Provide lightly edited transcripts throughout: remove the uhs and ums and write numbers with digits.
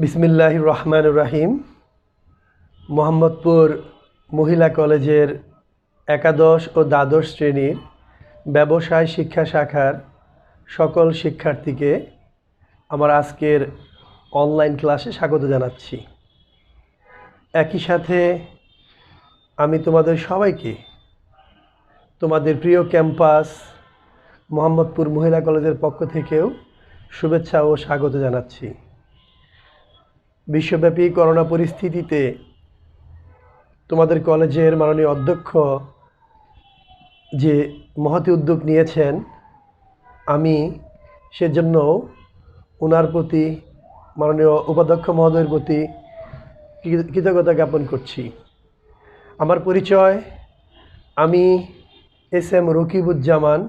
বিসমিল্লাহির রহমানির রহিম। মোহাম্মদপুর মহিলা কলেজের একাদশ ও দ্বাদশ শ্রেণীর ব্যবসায় শিক্ষা শাখার সকল শিক্ষার্থীকে আমার আজকের অনলাইন ক্লাসে স্বাগত জানাচ্ছি। একই সাথে আমি তোমাদের সবাইকে তোমাদের প্রিয় ক্যাম্পাস মোহাম্মদপুর মহিলা কলেজের পক্ষ থেকেও শুভেচ্ছা ও স্বাগত জানাচ্ছি। বিশ্বব্যাপী করোনা পরিস্থিতিতে তোমাদের কলেজের মাননীয় অধ্যক্ষ যে মহতি উদ্যোগ নিয়েছেন, আমি সেজন্য ওনার প্রতি, মাননীয় উপাধ্যক্ষ মহোদয়ের প্রতি কৃতজ্ঞতা জ্ঞাপন করছি। আমার পরিচয়, আমি এস.এম. রকিবুজ্জামান,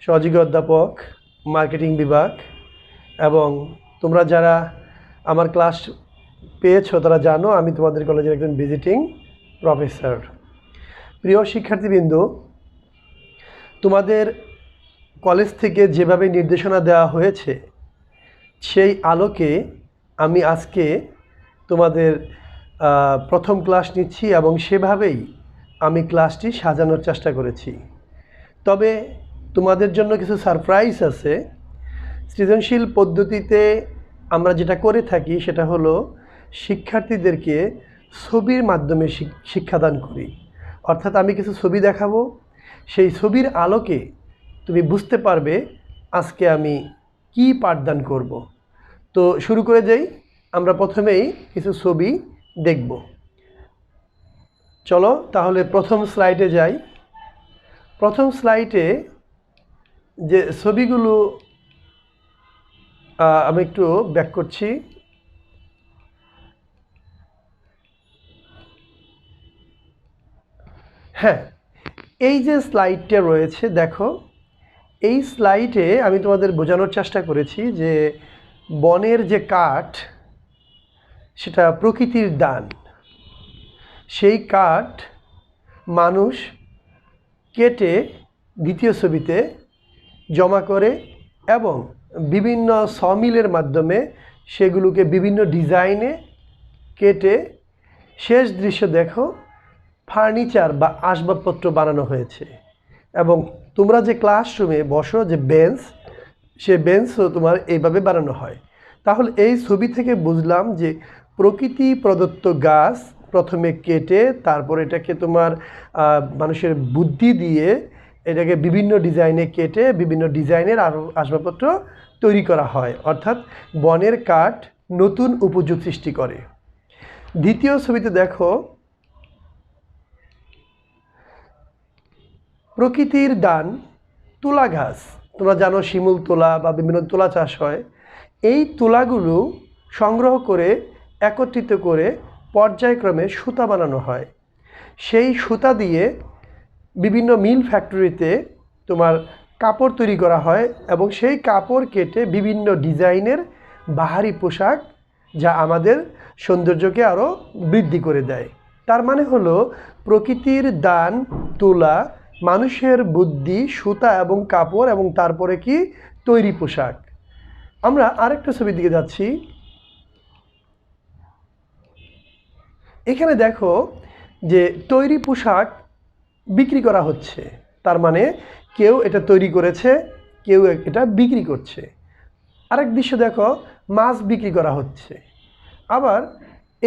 সহযোগী অধ্যাপক, মার্কেটিং বিভাগ। এবং তোমরা যারা আমার ক্লাস পেয়েছো তারা জানো আমি তোমাদের কলেজের একজন ভিজিটিং প্রফেসর। প্রিয় শিক্ষার্থীবৃন্দ, তোমাদের কলেজ থেকে যেভাবে নির্দেশনা দেওয়া হয়েছে সেই আলোকে আমি আজকে তোমাদের প্রথম ক্লাস নিচ্ছি এবং সেভাবেই আমি ক্লাসটি সাজানোর চেষ্টা করেছি। তবে তোমাদের জন্য কিছু সারপ্রাইজ আছে। সৃজনশীল পদ্ধতিতে আমরা যেটা করে থাকি সেটা হলো শিক্ষার্থীদেরকে ছবির মাধ্যমে শিক্ষাদান করি। অর্থাৎ আমি কিছু ছবি দেখাবো, সেই ছবির আলোকে তুমি বুঝতে পারবে আজকে আমি কি পাঠদান করব। তো শুরু করে যাই। আমরা প্রথমেই কিছু ছবি দেখব। চলো তাহলে প্রথম স্লাইডে যাই। প্রথম স্লাইডে যে ছবিগুলো আমি একটু ব্যাক করছি। হ্যাঁ, এই যে স্লাইডটা রয়েছে দেখো, এই স্লাইডে আমি তোমাদের বোঝানোর চেষ্টা করেছি যে বনের যে কাঠ সেটা প্রকৃতির দান। সেই কাঠ মানুষ কেটে দ্বিতীয় ছবিতে জমা করে এবং বিভিন্ন সমিলের মাধ্যমে সেগুলোকে বিভিন্ন ডিজাইনে কেটে শেষ দৃশ্য দেখো ফার্নিচার বা আসবাবপত্র বানানো হয়েছে। এবং তোমরা যে ক্লাসরুমে বসো, যে বেঞ্চ, সে বেঞ্চও তোমার এইভাবে বানানো হয়। তাহলে এই ছবি থেকে বুঝলাম যে প্রকৃতি প্রদত্ত গাছ প্রথমে কেটে তারপর এটাকে তোমার মানুষের বুদ্ধি দিয়ে এটাকে বিভিন্ন ডিজাইনে কেটে বিভিন্ন ডিজাইনের আসবাবপত্র তৈরি করা হয়। অর্থাৎ বনের কাঠ নতুন উপযোগ সৃষ্টি করে। দ্বিতীয় ছবিতে দেখো, প্রকৃতির দান তুলা গাছ। তোমরা জানো শিমুল তুলা বা বিভিন্ন তুলা চাষ হয়। এই তুলাগুলো সংগ্রহ করে একত্রিত করে পর্যায়ক্রমে সুতা বানানো হয়। সেই সুতা দিয়ে বিভিন্ন মিল ফ্যাক্টরিতে তোমার কাপড় তৈরি করা হয় এবং সেই কাপড় কেটে বিভিন্ন ডিজাইনের বাহারি পোশাক, যা আমাদের সৌন্দর্যকে আরও বৃদ্ধি করে দেয়। তার মানে হলো প্রকৃতির দান তুলা, মানুষের বুদ্ধি, সুতা এবং কাপড়, এবং তারপরে কি তৈরি পোশাক। আমরা আরেকটা ছবির দিকে যাচ্ছি। এখানে দেখো যে তৈরি পোশাক বিক্রি করা হচ্ছে। তার মানে কেউ এটা তৈরি করেছে, কেউ এটা বিক্রি করছে। আরেক দৃশ্য দেখো, মাছ বিক্রি করা হচ্ছে। আবার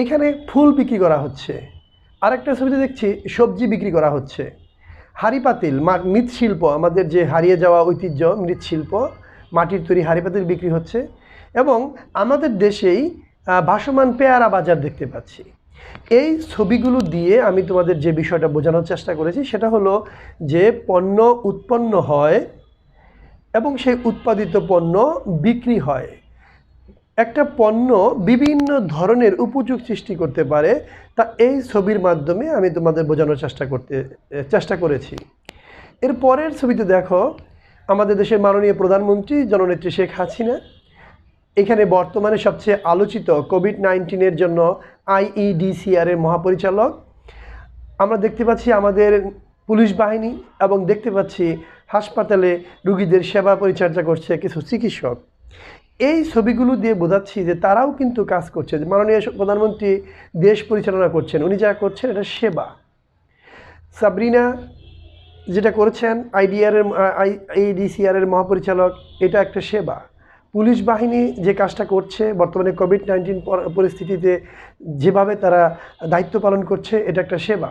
এখানে ফুল বিক্রি করা হচ্ছে। আরেকটা ছবিতে দেখছি সবজি বিক্রি করা হচ্ছে। হাঁড়ি পাতিল, মৃৎশিল্প, আমাদের যে হারিয়ে যাওয়া ঐতিহ্য মৃৎশিল্প, মাটির তৈরি হাঁড়ি পাতিল বিক্রি হচ্ছে। এবং আমাদের দেশেই ভাসমান পেয়ারা বাজার দেখতে পাচ্ছি। এই ছবিগুলো দিয়ে আমি তোমাদের যে বিষয়টা বোঝানোর চেষ্টা করেছি সেটা হলো যে পণ্য উৎপন্ন হয় এবং সেই উৎপাদিত পণ্য বিক্রি হয়। একটা পণ্য বিভিন্ন ধরনের উপযোগ সৃষ্টি করতে পারে, তা এই ছবির মাধ্যমে আমি তোমাদের বোঝানোর চেষ্টা করেছি। এর পরের ছবিতে দেখো, আমাদের দেশের মাননীয় প্রধানমন্ত্রী জননেত্রী শেখ হাসিনা এখানে বর্তমানে সবচেয়ে আলোচিত কোভিড-19-এর জন্য IEDCR এর মহাপরিচালক। আমরা দেখতে পাচ্ছি আমাদের পুলিশ বাহিনী এবং দেখতে পাচ্ছি হাসপাতালে রোগীদের সেবা পরিচর্যা করছে কিছু চিকিৎসক। এই ছবিগুলো দিয়ে বোঝাচ্ছি যে তারাও কিন্তু কাজ করছে। যে মাননীয় প্রধানমন্ত্রী দেশ পরিচালনা করছেন, উনি যা করছেন এটা সেবা। সাবরিনা যেটা করেছেন ADCR-এর মহাপরিচালক, এটা একটা সেবা। পুলিশ বাহিনী যে কাজটা করছে বর্তমানে কোভিড-19 পরিস্থিতিতে যেভাবে তারা দায়িত্ব পালন করছে, এটা একটা সেবা।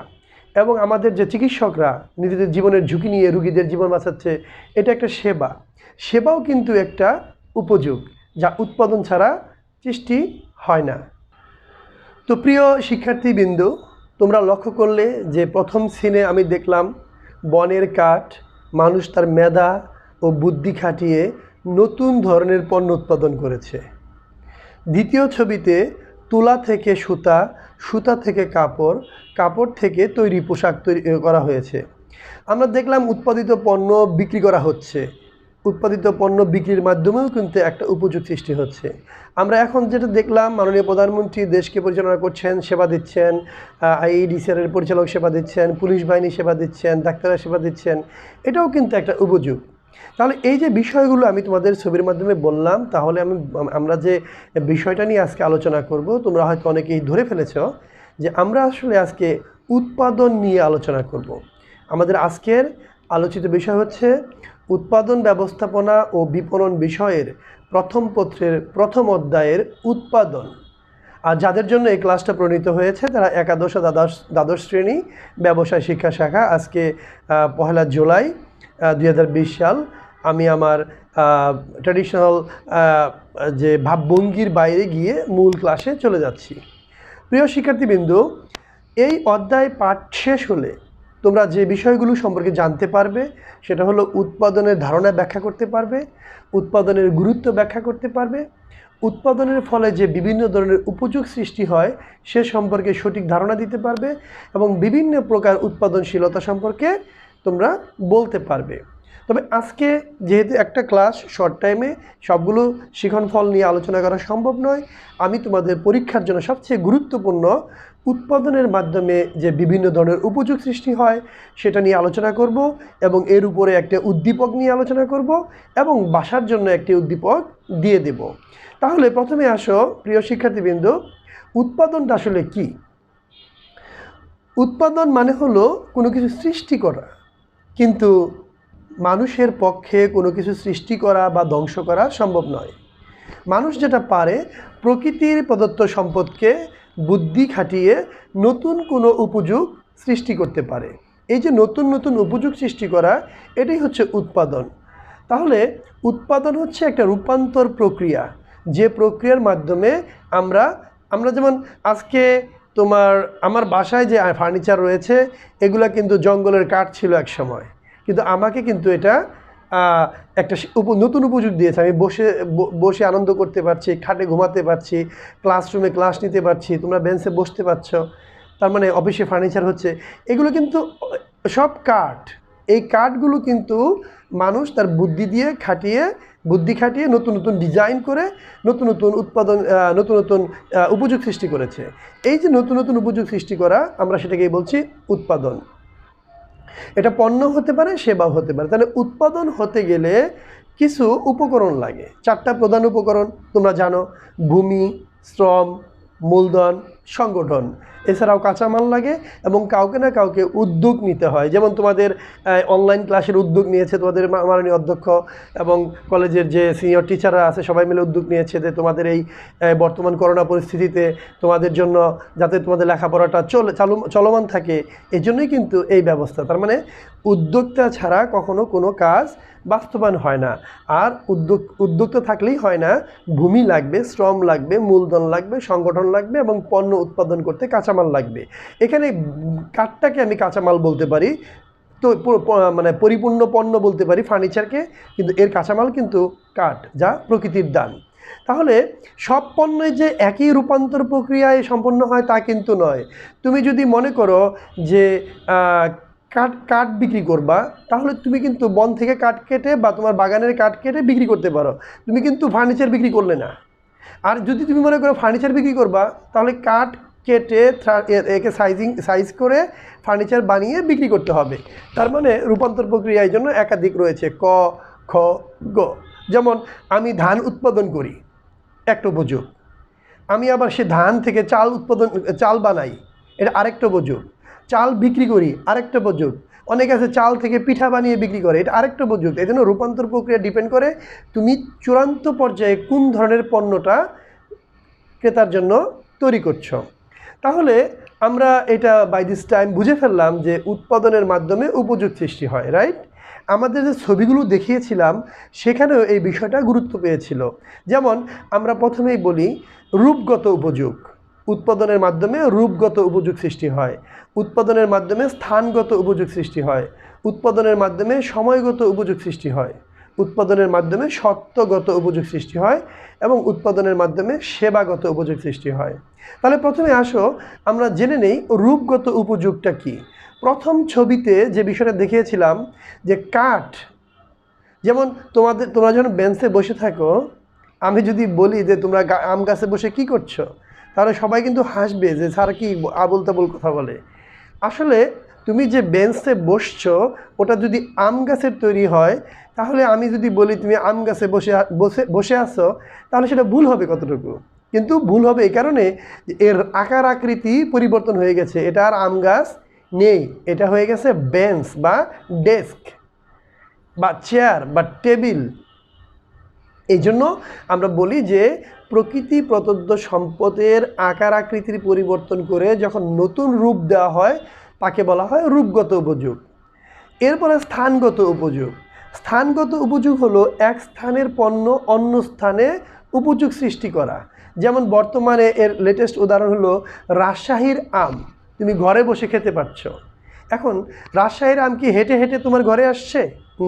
এবং আমাদের যে চিকিৎসকরা নিজেদের জীবনের ঝুঁকি নিয়ে রুগীদের জীবন বাঁচাচ্ছে, এটা একটা সেবা। সেবাও কিন্তু একটা উপযোগ, যা উৎপাদন ছাড়া সৃষ্টি হয় না। তো প্রিয় শিক্ষার্থীবৃন্দ, তোমরা লক্ষ্য করলে যে প্রথম সিনে আমি দেখলাম বনের কাঠ মানুষ তার মেধা ও বুদ্ধি খাটিয়ে নতুন ধরনের পণ্য উৎপাদন করেছে। দ্বিতীয় ছবিতে তুলা থেকে সুতা, সুতা থেকে কাপড়, কাপড় থেকে তৈরি পোশাক তৈরি করা হয়েছে। আমরা দেখলাম উৎপাদিত পণ্য বিক্রি করা হচ্ছে, উৎপাদিত পণ্য বিক্রির মাধ্যমেও কিন্তু একটা উপযোগ সৃষ্টি হচ্ছে। আমরা এখন যেটা দেখলাম, মাননীয় প্রধানমন্ত্রী দেশকে পরিচালনা করছেন, সেবা দিচ্ছেন, ADCR-এর পরিচালক সেবা দিচ্ছেন, পুলিশ বাহিনী সেবা দিচ্ছেন, ডাক্তাররা সেবা দিচ্ছেন, এটাও কিন্তু একটা উপযোগ। তাহলে এই যে বিষয়গুলো আমি তোমাদের ছবির মাধ্যমে বললাম, তাহলে আমরা যে বিষয়টা নিয়ে আজকে আলোচনা করব, তোমরা হয়তো অনেকেই ধরে ফেলেছ যে আমরা আসলে আজকে উৎপাদন নিয়ে আলোচনা করব। আমাদের আজকের আলোচিত বিষয় হচ্ছে উৎপাদন ব্যবস্থাপনা ও বিপণন বিষয়ের প্রথম পত্রের প্রথম অধ্যায়ের উৎপাদন। আর যাদের জন্য এই ক্লাসটা প্রণীত হয়েছে তারা একাদশ ও দ্বাদশ শ্রেণী ব্যবসায় শিক্ষা শাখা। আজকে 1 জুলাই 2020 সাল। আমি আমার ট্র্যাডিশনাল যে ভাবভঙ্গির বাইরে গিয়ে মূল ক্লাসে চলে যাচ্ছি। প্রিয় শিক্ষার্থীবৃন্দ, এই অধ্যায় পাঠ শেষ হলে তোমরা যে বিষয়গুলো সম্পর্কে জানতে পারবে সেটা হলো উৎপাদনের ধারণা ব্যাখ্যা করতে পারবে, উৎপাদনের গুরুত্ব ব্যাখ্যা করতে পারবে, উৎপাদনের ফলে যে বিভিন্ন ধরনের উপযোগ সৃষ্টি হয় সে সম্পর্কে সঠিক ধারণা দিতে পারবে এবং বিভিন্ন প্রকার উৎপাদনশীলতা সম্পর্কে তোমরা বলতে পারবে। তবে আজকে যেহেতু একটা ক্লাস শর্ট টাইমে সবগুলো শিখনফল নিয়ে আলোচনা করা সম্ভব নয়, আমি তোমাদের পরীক্ষার জন্য সবচেয়ে গুরুত্বপূর্ণ উৎপাদনের মাধ্যমে যে বিভিন্ন ধরনের উপযোগ সৃষ্টি হয় সেটা নিয়ে আলোচনা করব এবং এর উপরে একটা উদ্দীপক নিয়ে আলোচনা করব এবং বাসার জন্য একটি উদ্দীপক দিয়ে দেব। তাহলে প্রথমে আসো প্রিয় শিক্ষার্থীবৃন্দ, উৎপাদনটা আসলে কি? উৎপাদন মানে হলো কোনো কিছু সৃষ্টি করা, কিন্তু মানুষের পক্ষে কোনো কিছু সৃষ্টি করা বা ধ্বংস করা সম্ভব নয়। মানুষ যেটা পারে প্রকৃতির প্রদত্ত সম্পদকে বুদ্ধি খাটিয়ে নতুন কোনো উপযোগ সৃষ্টি করতে পারে। এই যে নতুন নতুন উপযোগ সৃষ্টি করা, এটাই হচ্ছে উৎপাদন। তাহলে উৎপাদন হচ্ছে একটা রূপান্তর প্রক্রিয়া, যে প্রক্রিয়ার মাধ্যমে আমরা যেমন আজকে আমার বাসায় যে ফার্নিচার রয়েছে এগুলা কিন্তু জঙ্গলের কাঠ ছিল এক সময়, কিন্তু আমাকে কিন্তু এটা একটা নতুন উপযোগ দিয়েছে। আমি বসে আনন্দ করতে পারছি, খাটে ঘুমাতে পারছি, ক্লাসরুমে ক্লাস নিতে পারছি, তোমরা বেঞ্চে বসতে পারছো, তার মানে অফিসে ফার্নিচার হচ্ছে। এগুলো কিন্তু সব কাঠ। এই কাঠগুলো কিন্তু মানুষ তার বুদ্ধি খাটিয়ে নতুন নতুন ডিজাইন করে নতুন নতুন নতুন নতুন উপযোগ সৃষ্টি করেছে। এই যে নতুন নতুন উপযোগ সৃষ্টি করা, আমরা সেটাকেই বলছি উৎপাদন। এটা পণ্য হতে পারে, সেবাও হতে পারে। তাহলে উৎপাদন হতে গেলে কিছু উপকরণ লাগে। 4টা প্রধান উপকরণ তোমরা জানো: ভূমি, শ্রম, মূলধন, সংগঠন। এছাড়াও কাঁচামাল লাগে এবং কাউকে না কাউকে উদ্যোগ নিতে হয়। যেমন তোমাদের অনলাইন ক্লাসের উদ্যোগ নিয়েছে তোমাদের মাননীয় অধ্যক্ষ এবং কলেজের যে সিনিয়র টিচাররা আছে সবাই মিলে উদ্যোগ নিয়েছে যে তোমাদের এই বর্তমান করোনা পরিস্থিতিতে তোমাদের জন্য যাতে তোমাদের লেখাপড়াটা চলমান থাকে, এই জন্যই কিন্তু এই ব্যবস্থা। তার মানে উদ্যোক্তা ছাড়া কখনো কোনো কাজ বাস্তবায়ন হয় না। আর উদ্যোক্তা থাকলেই হয় না, ভূমি লাগবে, শ্রম লাগবে, মূলধন লাগবে, সংগঠন লাগবে এবং পণ্য উৎপাদন করতে কাঁচামাল লাগবে। এখানে কাঠটাকে আমি কাঁচামাল বলতে পারি, তো মানে পরিপূর্ণ পণ্য বলতে পারি ফার্নিচারকে, কিন্তু এর কাঁচামাল কিন্তু কাঠ, যা প্রকৃতির দান। তাহলে সব পণ্যই যে একই রূপান্তর প্রক্রিয়ায় সম্পন্ন হয় তা কিন্তু নয়। তুমি যদি মনে করো যে কাঠ বিক্রি করবা, তাহলে তুমি কিন্তু বন থেকে কাঠ কেটে বা তোমার বাগানের কাঠ কেটে বিক্রি করতে পারো, তুমি কিন্তু ফার্নিচার বিক্রি করলে না। আর যদি তুমি মনে করো ফার্নিচার বিক্রি করবা, তাহলে কাঠ কেটে একে সাইজ করে ফার্নিচার বানিয়ে বিক্রি করতে হবে। তার মানে রূপান্তর প্রক্রিয়ার জন্য একাধিক রয়েছে, ক, খ, গ। যেমন আমি ধান উৎপাদন করি, একটা উপযোগ। আমি আবার সে ধান থেকে চাল বানাই, এটা আরেকটা উপযোগ। চাল বিক্রি করি, আরেকটা উপযোগ। অনেক আছে চাল থেকে পিঠা বানিয়ে বিক্রি করে, এটা আরেকটা উপযোগ। এই জন্য রূপান্তর প্রক্রিয়া ডিপেন্ড করে তুমি চূড়ান্ত পর্যায়ে কোন ধরনের পণ্যটা ক্রেতার জন্য তৈরি করছো। তাহলে আমরা এটা বাই দিস টাইম বুঝে ফেললাম যে উৎপাদনের মাধ্যমে উপযোগ সৃষ্টি হয়, রাইট? আমাদের যে ছবিগুলো দেখিয়েছিলাম সেখানেও এই বিষয়টা গুরুত্ব পেয়েছিল। যেমন আমরা প্রথমেই বলি রূপগত উপযোগ, উৎপাদনের মাধ্যমে রূপগত উপযোগ সৃষ্টি হয়, উৎপাদনের মাধ্যমে স্থানগত উপযোগ সৃষ্টি হয়, উৎপাদনের মাধ্যমে সময়গত উপযোগ সৃষ্টি হয়, উৎপাদনের মাধ্যমে সত্যগত উপযোগ সৃষ্টি হয় এবং উৎপাদনের মাধ্যমে সেবাগত উপযোগ সৃষ্টি হয়। তাহলে প্রথমে আসো আমরা জেনে নেই রূপগত উপযোগটা কি। প্রথম ছবিতে যে বিষয়টা দেখিয়েছিলাম যে কাঠ, যেমন তোমরা যখন বেঞ্চে বসে থাকো, আমি যদি বলি যে তোমরা আম গাছে বসে কি করছো, তাহলে সবাই কিন্তু হাসবে যে স্যার কি আবোল তাবোল কথা বলে। আসলে তুমি যে বেঞ্চে বসছো ওটা যদি আম গাছের তৈরি হয়, তাহলে আমি যদি বলি তুমি আম গাছে বসে আছো, তাহলে সেটা ভুল হবে কতটুকু? কিন্তু ভুল হবে এই কারণে যে এর আকার আকৃতি পরিবর্তন হয়ে গেছে, এটা আর আম গাছ নেই, এটা হয়ে গেছে বেঞ্চ বা ডেস্ক বা চেয়ার বা টেবিল। এই জন্য আমরা বলি যে প্রকৃতি প্রদত্ত সম্পদের আকার আকৃতির পরিবর্তন করে যখন নতুন রূপ দেওয়া হয় তাকে বলা হয় রূপগত উপযোগ। এরপরে স্থানগত উপযোগ। স্থানগত উপযোগ হলো এক স্থানের পণ্য অন্য স্থানে উপযোগ সৃষ্টি করা। যেমন বর্তমানে এর লেটেস্ট উদাহরণ হলো রাজশাহীর আম, তুমি ঘরে বসে খেতে পারছো। এখন রাজশাহীর আম কি হেঁটে হেঁটে তোমার ঘরে আসছে?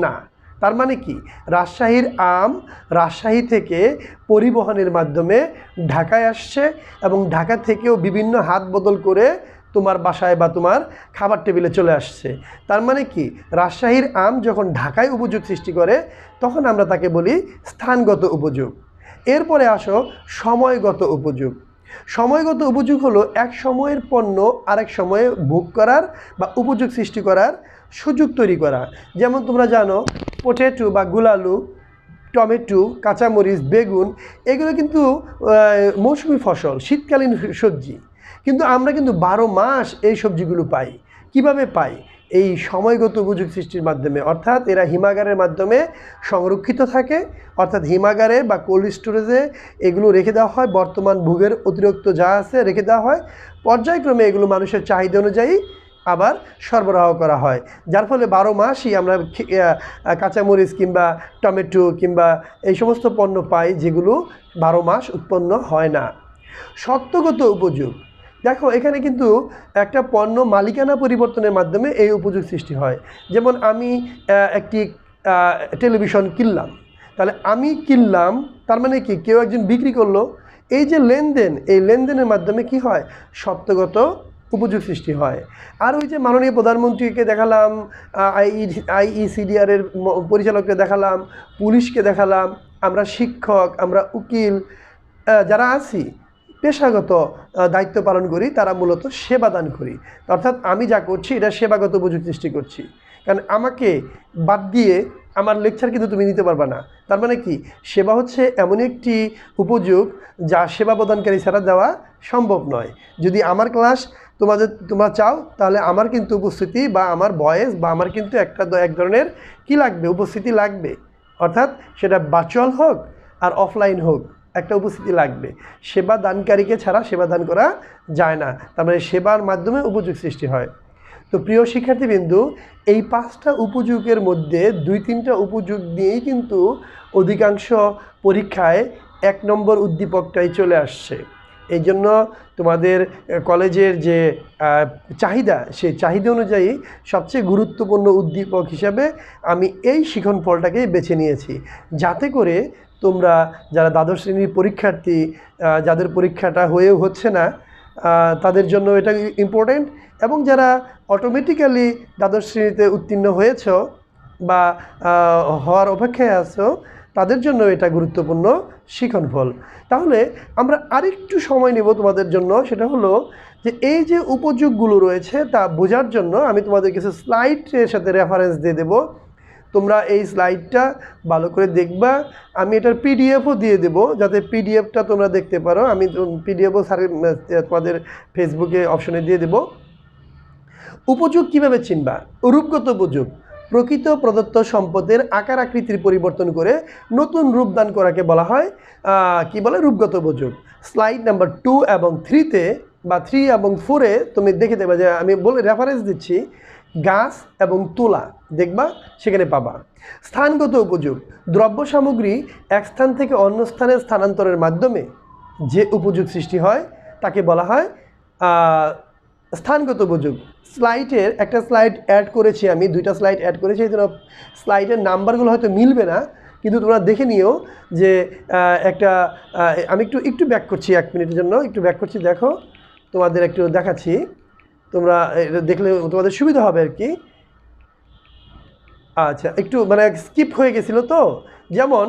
না। তার মানে কি, রাজশাহীর আম রাজশাহী থেকে পরিবহনের মাধ্যমে ঢাকায় আসছে এবং ঢাকা থেকেও বিভিন্ন হাত বদল করে তোমার বাসায় বা তোমার খাবার টেবিলে চলে আসছে। তার মানে কি, রাজশাহীর আম যখন ঢাকায় উপযোগ সৃষ্টি করে তখন আমরা তাকে বলি স্থানগত উপযোগ। এরপরে আসো সময়গত উপযোগ। সময়গত উপযোগ হলো এক সময়ের পণ্য আরেক সময়ে ভোগ করার বা উপযোগ সৃষ্টি করার সুযোগ তৈরি করা। যেমন তোমরা জানো পটেটো বা গুলালু, টমেটো, কাঁচামরিচ, বেগুন এগুলো কিন্তু মৌসুমি ফসল, শীতকালীন সবজি। কিন্তু আমরা কিন্তু 12 মাস এই সবজিগুলো পাই। কিভাবে পাই? এই সময়গত উপযোগ সৃষ্টির মাধ্যমে, অর্থাৎ এরা হিমাগারের মাধ্যমে সংরক্ষিত থাকে, অর্থাৎ হিমাগারে বা কোল্ড স্টোরেজে এগুলো রেখে দেওয়া হয়, বর্তমান ভোগের অতিরিক্ত যা আছে রেখে দেওয়া হয়, পর্যায়ক্রমে এগুলো মানুষের চাহিদা অনুযায়ী আবার সরবরাহ করা হয়, যার ফলে 12 মাসই আমরা কাঁচামরিচ কিংবা টমেটো কিংবা এই সমস্ত পণ্য পাই যেগুলো 12 মাস উৎপন্ন হয় না। সত্যগত উপযোগ, দেখো এখানে কিন্তু একটা পণ্য মালিকানা পরিবর্তনের মাধ্যমে এই উপযোগ সৃষ্টি হয়। যেমন আমি একটি টেলিভিশন কিনলাম, তাহলে আমি কিনলাম তার মানে কি, কেউ একজন বিক্রি করলো। এই যে লেনদেন, এই লেনদেনের মাধ্যমে কি হয়, সত্যগত উপযোগ সৃষ্টি হয়। আর ওই যে মাননীয় প্রধানমন্ত্রীকে দেখালাম, আইইসিডিআরের পরিচালককে দেখালাম, পুলিশকে দেখালাম, আমরা শিক্ষক, আমরা উকিল যারা আছি পেশাগত দায়িত্ব পালন করি, তারা মূলত সেবা দান করি। অর্থাৎ আমি যা করছি এটা সেবাগত উপযোগ সৃষ্টি করছি, কারণ আমাকে বাদ দিয়ে আমার লেকচার কিন্তু তুমি নিতে পারবে না। তার মানে কি, সেবা হচ্ছে এমন একটি উপযোগ যা সেবা প্রদানকারী ছাড়া দেওয়া সম্ভব নয়। যদি আমার ক্লাস তোমরা চাও, তাহলে আমার কিন্তু উপস্থিতি বা আমার ভয়েস বা আমার কিন্তু এক ধরনের কি লাগবে, উপস্থিতি লাগবে। অর্থাৎ সেটা ভার্চুয়াল হোক আর অফলাইন হোক, একটা উপস্থিতি লাগবে। সেবা দানকারীকে ছাড়া সেবা দান করা যায় না, তার মানে সেবার মাধ্যমে উপযোগ সৃষ্টি হয়। তো প্রিয় শিক্ষার্থীবৃন্দু, এই 5টা উপযোগের মধ্যে 2-3টা উপযোগ দিয়েই কিন্তু অধিকাংশ পরীক্ষায় 1 নম্বর উদ্দীপকটাই চলে আসছে। এই জন্য তোমাদের কলেজের যে চাহিদা, সেই চাহিদা অনুযায়ী সবচেয়ে গুরুত্বপূর্ণ উদ্দীপক হিসাবে আমি এই শিখন ফলটাকেই বেছে নিয়েছি, যাতে করে তোমরা যারা দ্বাদশ শ্রেণীর পরীক্ষার্থী, যাদের পরীক্ষাটা হয়েও হচ্ছে না, তাদের জন্য এটা ইম্পর্টেন্ট, এবং যারা অটোমেটিক্যালি দ্বাদশ শ্রেণীতে উত্তীর্ণ হয়েছ বা হওয়ার অপেক্ষায় আছো, তাদের জন্য এটা গুরুত্বপূর্ণ শিক্ষণফল। তাহলে আমরা আরেকটু সময় নেব তোমাদের জন্য, সেটা হলো যে এই যে উপযোগগুলো রয়েছে তা বোঝার জন্য আমি তোমাদের কিছু স্লাইডের সাথে রেফারেন্স দিয়ে দেব। তোমরা এই স্লাইডটা ভালো করে দেখবা। আমি এটার পিডিএফও দিয়ে দেবো, যাতে পিডিএফটা তোমরা দেখতে পারো। আমি পিডিএফও তোমাদের ফেসবুকে অপশনে দিয়ে দেবো। উপযোগ কিভাবে চিনবা? রূপগত উপযোগ প্রকৃত প্রদত্ত সম্পদের আকার আকৃতির পরিবর্তন করে নতুন রূপ দান করাকে বলা হয় কি বলে? রূপগত উপযোগ। স্লাইড নাম্বার 2 এবং 3-তে বা 3 এবং 4-এ তুমি দেখে দেবে, যে আমি বলে রেফারেন্স দিচ্ছি, গাছ এবং তুলা দেখবা, সেখানে পাবা। স্থানগত উপযোগ দ্রব্য সামগ্রী এক স্থান থেকে অন্য স্থানে স্থানান্তরের মাধ্যমে যে উপযোগ সৃষ্টি হয় তাকে বলা হয় স্থানগত উপযোগ। স্লাইডের একটা স্লাইড অ্যাড করেছি, আমি 2টা স্লাইড অ্যাড করেছি, এই জন্য স্লাইডের নাম্বারগুলো হয়তো মিলবে না, কিন্তু তোমরা দেখে নিও যে একটা আমি একটু ব্যাক করছি, 1 মিনিটের জন্য একটু ব্যাক করছি। দেখো, তোমাদের একটু দেখাচ্ছি, তোমরা এটা দেখলে তোমাদের সুবিধা হবে আর কি। আচ্ছা, একটু মানে স্কিপ হয়ে গেছিলো তো। যেমন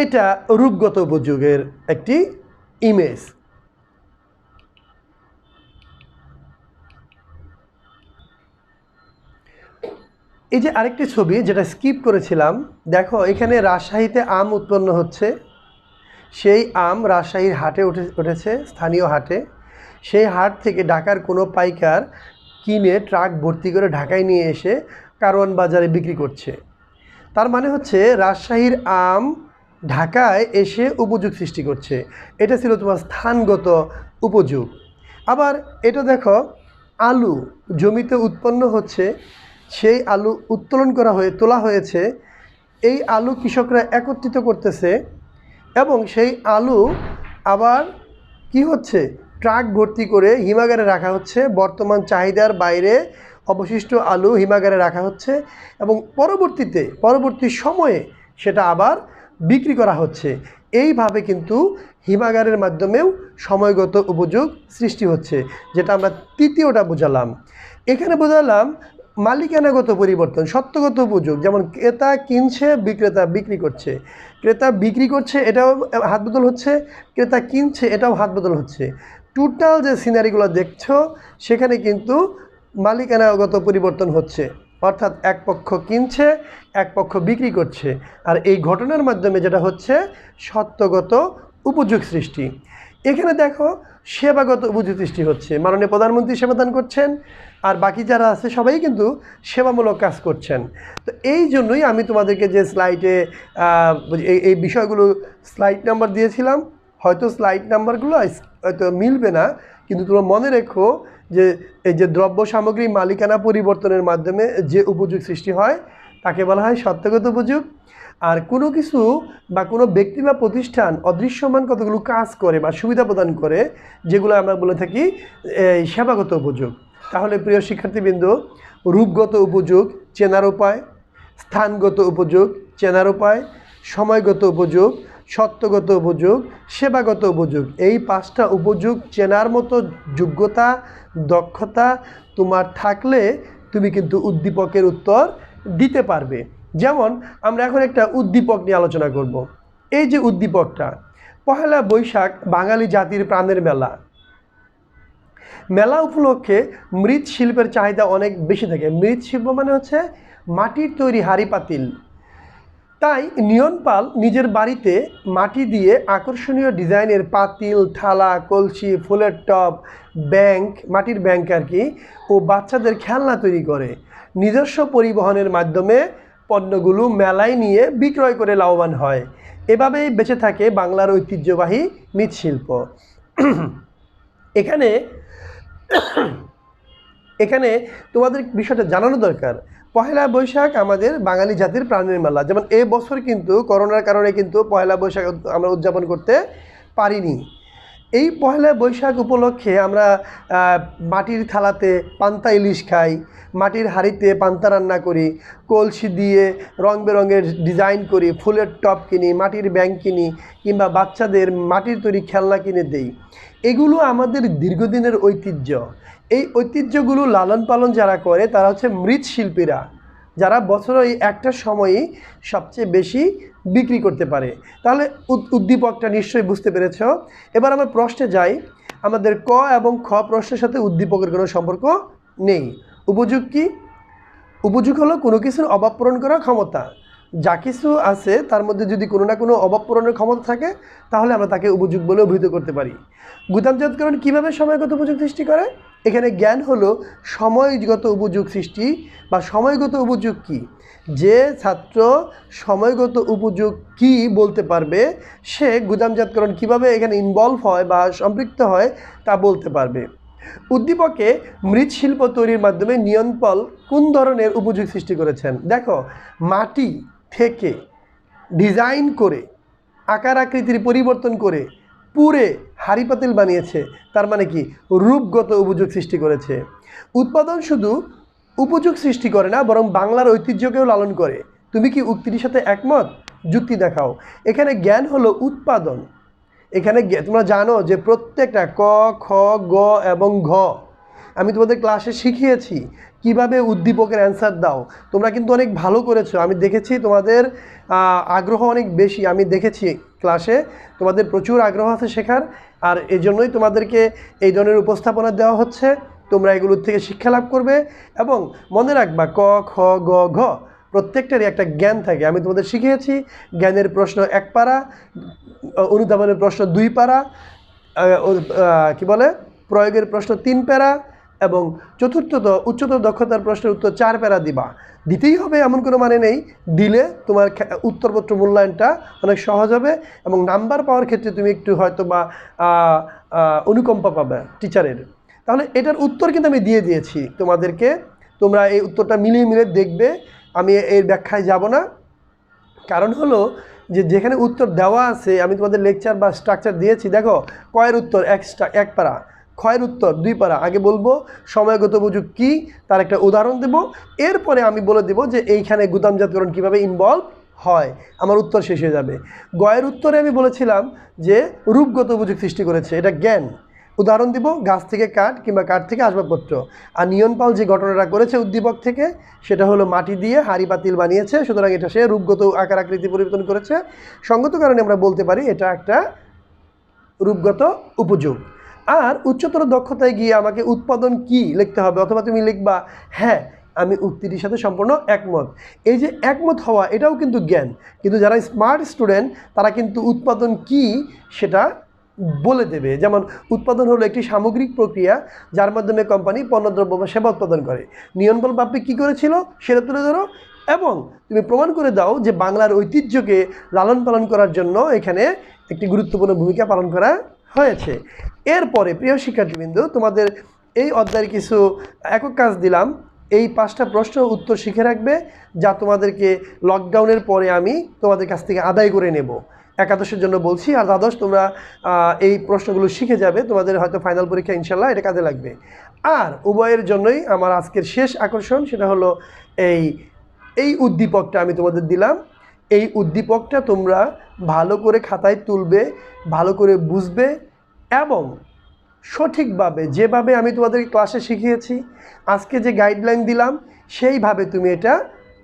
এটা রূপগত উপযোগের একটি ইমেজ। এই যে আরেকটি ছবি যেটা স্কিপ করেছিলাম, দেখো এখানে রাজশাহীতে আম উৎপন্ন হচ্ছে। সেই আম রাজশাহীর হাটে উঠেছে, স্থানীয় হাটে। সেই হাট থেকে ঢাকার কোনো পাইকার কিনে ট্রাক ভর্তি করে ঢাকায় নিয়ে এসে কারওয়ান বাজারে বিক্রি করছে। তার মানে হচ্ছে রাজশাহীর আম ঢাকায় এসে উপযোগ সৃষ্টি করছে। এটা ছিল তোমার স্থানগত উপযোগ। আবার এটা দেখো, আলু জমিতে উৎপন্ন হচ্ছে, সেই আলু উত্তোলন তোলা হয়েছে। এই আলু কৃষকরা একত্রিত করতেছে এবং সেই আলু আবার কি হচ্ছে, ট্রাক ভর্তি করে হিমাগারে রাখা হচ্ছে। বর্তমান চাহিদার বাইরে অবশিষ্ট আলু হিমাগারে রাখা হচ্ছে এবং পরবর্তী সময়ে সেটা আবার বিক্রি করা হচ্ছে। এইভাবে কিন্তু হিমাগারের মাধ্যমেও সময়গত উপযোগ সৃষ্টি হচ্ছে, যেটা আমরা তৃতীয়টা বোঝালাম। এখানে বোঝালাম মালিকানাগত পরিবর্তন, সত্যগত উপযোগ, যেমন ক্রেতা কিনছে, বিক্রেতা বিক্রি করছে। ক্রেতা বিক্রি করছে, এটাও হাত বদল হচ্ছে, ক্রেতা কিনছে, এটাও হাত বদল হচ্ছে। টোটাল যে সিনারিগুলো দেখছো, সেখানে কিন্তু মালিকানাগত পরিবর্তন হচ্ছে, অর্থাৎ এক পক্ষ কিনছে, এক পক্ষ বিক্রি করছে। আর এই ঘটনার মাধ্যমে যেটা হচ্ছে সত্যগত উপযোগ সৃষ্টি। এখানে দেখো সেবাগত উপযোগ সৃষ্টি হচ্ছে, মাননীয় প্রধানমন্ত্রী সেবাদান করছেন, আর বাকি যারা আছে সবাই কিন্তু সেবামূলক কাজ করছেন। তো এই জন্যই আমি তোমাদেরকে যে স্লাইডে এই বিষয়গুলো স্লাইড নাম্বার দিয়েছিলাম, হয়তো স্লাইড নাম্বারগুলো হয়তো মিলবে না, কিন্তু তোমরা মনে রেখো যে এই যে দ্রব্য সামগ্রী মালিকানা পরিবর্তনের মাধ্যমে যে উপযোগ সৃষ্টি হয় তাকে বলা হয় সত্যগত উপযোগ। আর কোনো কিছু বা কোনো ব্যক্তি বা প্রতিষ্ঠান অদৃশ্যমান কতগুলো কাজ করে বা সুবিধা প্রদান করে, যেগুলো আমরা বলে থাকি সেবাগত উপযোগ। তাহলে প্রিয় শিক্ষার্থীবৃন্দ, রূপগত উপযোগ চেনার উপায়, স্থানগত উপযোগ চেনার উপায়, সময়গত উপযোগ, সত্যগত উপযোগ, সেবাগত উপযোগ, এই 5টা উপযোগ চেনার মতো যোগ্যতা, দক্ষতা তোমার থাকলে তুমি কিন্তু উদ্দীপকের উত্তর দিতে পারবে। যেমন আমরা এখন একটা উদ্দীপক নিয়ে আলোচনা করব। এই যে উদ্দীপকটা, পহেলা বৈশাখ বাঙালি জাতির প্রাণের মেলা। মেলা উপলক্ষে মৃৎশিল্পের চাহিদা অনেক বেশি থাকে। মৃৎশিল্প মানে হচ্ছে মাটির তৈরি হাঁড়ি পাতিল। তাই নিয়নপাল নিজের বাড়িতে মাটি দিয়ে আকর্ষণীয় ডিজাইনের পাতিল, থালা, কলসি, ফুলের টব, মাটির ব্যাংক আর কি, ও বাচ্চাদের খেলনা তৈরি করে। নিজস্ব পরিবহনের মাধ্যমে পণ্যগুলো মেলায় নিয়ে বিক্রয় করে লাভবান হয়। এভাবেই বেঁচে থাকে বাংলার ঐতিহ্যবাহী মৃৎশিল্প। এখানে তোমাদের বিষয়টা জানানো দরকার, পহেলা বৈশাখ আমাদের বাঙালি জাতির প্রাণের মেলা। যেমন এই বছর কিন্তু করোনার কারণে কিন্তু পহেলা বৈশাখ আমরা উদযাপন করতে পারিনি। এই পহেলা বৈশাখ উপলক্ষে আমরা মাটির থালাতে পান্তা ইলিশ খাই, মাটির হাঁড়িতে পান্তা রান্না করি, কলসি দিয়ে রং বেরঙের ডিজাইন করি, ফুলের টব কিনি, মাটির ব্যাংক কিনি, কিংবা বাচ্চাদের মাটির তৈরি খেলনা কিনে দেই। এগুলো আমাদের দীর্ঘদিনের ঐতিহ্য। এই ঐতিহ্যগুলো লালন পালন যারা করে তারা হচ্ছে মৃৎশিল্পীরা, যারা বছরে এই একটা সময়ই সবচেয়ে বেশি বিক্রি করতে পারে। তাহলে উদ্দীপকটা নিশ্চয়ই বুঝতে পেরেছ। এবার আমরা প্রশ্নে যাই। আমাদের ক এবং খ প্রশ্নের সাথে উদ্দীপকের কোনো সম্পর্ক নেই। উপযোগ কি? উপযোগ হলো কোনো কিছুর অভাব পূরণ করার ক্ষমতা। যা কিছু আছে তার মধ্যে যদি কোনো না কোনো অভাব পূরণের ক্ষমতা থাকে তাহলে আমরা তাকে উপযোগ বলে অভিহিত করতে পারি। গুদামজাতকরণ কীভাবে সময়গত উপযোগ সৃষ্টি করে? এখানে জ্ঞান হলো সময়গত উপযোগ সৃষ্টি বা সময়গত উপযোগ কী। যে ছাত্র সময়গত উপযোগ কী বলতে পারবে সে গুদামজাতকরণ কীভাবে এখানে ইনভলভ হয় বা সম্পৃক্ত হয় তা বলতে পারবে। উদ্দীপকে মৃৎশিল্প তৈরির মাধ্যমে নিয়ন পল কোন ধরনের উপযোগ সৃষ্টি করেছেন? দেখো, মাটি থেকে ডিজাইন করে আকার আকৃতির পরিবর্তন করে পুরে হাঁড়ি পাতিল বানিয়েছে, তার মানে কি রূপগত উপযোগ সৃষ্টি করেছে। উৎপাদন শুধু উপযোগ সৃষ্টি করে না, বরং বাংলার ঐতিহ্যকেও লালন করে। তুমি কি উক্তিটির সাথে একমত? যুক্তি দেখাও। এখানে জ্ঞান হলো উৎপাদন। এখানে তোমরা জানো যে প্রত্যেকটা ক, খ, গ এবং ঘ আমি তোমাদের ক্লাসে শিখিয়েছি কিভাবে উদ্দীপকের অ্যান্সার দাও। তোমরা কিন্তু অনেক ভালো করেছো, আমি দেখেছি তোমাদের আগ্রহ অনেক বেশি। আমি দেখেছি ক্লাসে তোমাদের প্রচুর আগ্রহ আছে শেখার, আর এই জন্যই তোমাদেরকে এই ধরনের উপস্থাপনা দেওয়া হচ্ছে। তোমরা এগুলোর থেকে শিক্ষা লাভ করবে এবং মনে রাখবা ক, খ, গ, ঘ প্রত্যেকটারই একটা জ্ঞান থাকে। আমি তোমাদের শিখিয়েছি জ্ঞানের প্রশ্ন 1 পারা, অনুধাবনের প্রশ্ন 2 পারা, কি বলে প্রয়োগের প্রশ্ন 3 প্যারা এবং উচ্চতর দক্ষতার প্রশ্নের উত্তর 4 প্যারা দিতেই হবে এমন কোনো মানে নেই। দিলে তোমার উত্তরপত্র মূল্যায়নটা অনেক সহজ হবে এবং নাম্বার পাওয়ার ক্ষেত্রে তুমি একটু হয়তো বা অনুকম্পা পাবে টিচারের। তাহলে এটার উত্তর কিন্তু আমি দিয়ে দিয়েছি তোমাদেরকে, তোমরা এই উত্তরটা মিলিয়ে দেখবে। আমি এর ব্যাখ্যায় যাব না, কারণ হলো যে যেখানে উত্তর দেওয়া আছে আমি তোমাদের লেকচার বা স্ট্রাকচার দিয়েছি। দেখো, কয়ের উত্তর 1 পারা, ক্ষয়ের উত্তর 2 পারা। আগে বলবো সময়গত উপযোগ কী, তার একটা উদাহরণ দেব, এরপরে আমি বলে দেব যে এইখানে গুদামজাতকরণ কীভাবে ইনভলভ হয়, আমার উত্তর শেষ হয়ে যাবে। গয়ের উত্তরে আমি বলেছিলাম যে রূপগত উপযোগ সৃষ্টি করেছে, এটা জ্ঞান। উদাহরণ দিব গাছ থেকে কাঠ কিংবা কাঠ থেকে আসবাবপত্র। আর নিয়ন পল যে ঘটনাটা করেছে উদ্দীপক থেকে, সেটা হলো মাটি দিয়ে হাঁড়ি পাতিল বানিয়েছে, সুতরাং এটা সে রূপগত আকার আকৃতি পরিবর্তন করেছে। সঙ্গত কারণে আমরা বলতে পারি এটা একটা রূপগত উপযোগ। আর উচ্চতর দক্ষতায় গিয়ে আমাকে উৎপাদন কি লিখতে হবে, অথবা তুমি লিখবা হ্যাঁ আমি উক্তিটির সাথে সম্পূর্ণ একমত। এই যে একমত হওয়া এটাও কিন্তু জ্ঞান, কিন্তু যারা স্মার্ট স্টুডেন্ট তারা কিন্তু উৎপাদন কি সেটা বলে দেবে। যেমন উৎপাদন হলো একটি সামগ্রিক প্রক্রিয়া যার মাধ্যমে কোম্পানি পণ্যদ্রব্য বা সেবা উৎপাদন করে। নিয়ন পল বাপ্পি কী করেছিল সেটা তুলে ধরো এবং তুমি প্রমাণ করে দাও যে বাংলার ঐতিহ্যকে লালন পালন করার জন্য এখানে একটি গুরুত্বপূর্ণ ভূমিকা পালন করা হয়েছে। এরপরে প্রিয় শিক্ষার্থীবৃন্দ, তোমাদের এই অধ্যায়ের কিছু একক কাজ দিলাম। এই 5টা প্রশ্ন উত্তর শিখে রাখবে, যা তোমাদেরকে লকডাউনের পরে আমি তোমাদের কাছ থেকে আদায় করে নেব। একাদশের জন্য বলছি, আর দ্বাদশ তোমরা এই প্রশ্নগুলো শিখে যাবে, তোমাদের হয়তো ফাইনাল পরীক্ষা ইনশাল্লাহ এটা কাজে লাগবে। আর উভয়ের জন্যই আমার আজকের শেষ আকর্ষণ, সেটা হলো এই উদ্দীপকটা আমি তোমাদের দিলাম। এই উদ্দীপকটা তোমরা ভালো করে খাতায় তুলবে, ভালো করে বুঝবে এবং সঠিকভাবে যেভাবে আমি তোমাদের ক্লাসে শিখিয়েছি, আজকে যে গাইডলাইন দিলাম সেইভাবে তুমি এটা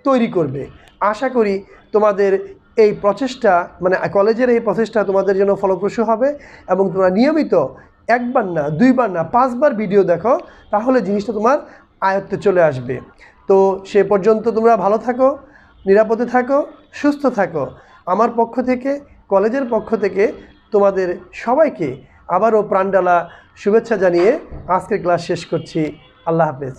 তৈরি করবে। আশা করি তোমাদের এই প্রচেষ্টা মানে কলেজের এই প্রচেষ্টা তোমাদের জন্য ফলপ্রসূ হবে এবং তোমরা নিয়মিত 1 বার না 2 বার না 5 বার ভিডিও দেখো, তাহলে জিনিসটা তোমার আয়ত্তে চলে আসবে। তো সে পর্যন্ত তোমরা ভালো থাকো, নিরাপদে থাকো, সুস্থ থাকো। আমার পক্ষ থেকে, কলেজের পক্ষ থেকে তোমাদের সবাইকে আবারও প্রাণডালা শুভেচ্ছা জানিয়ে আজকের ক্লাস শেষ করছি। আল্লাহ হাফেজ।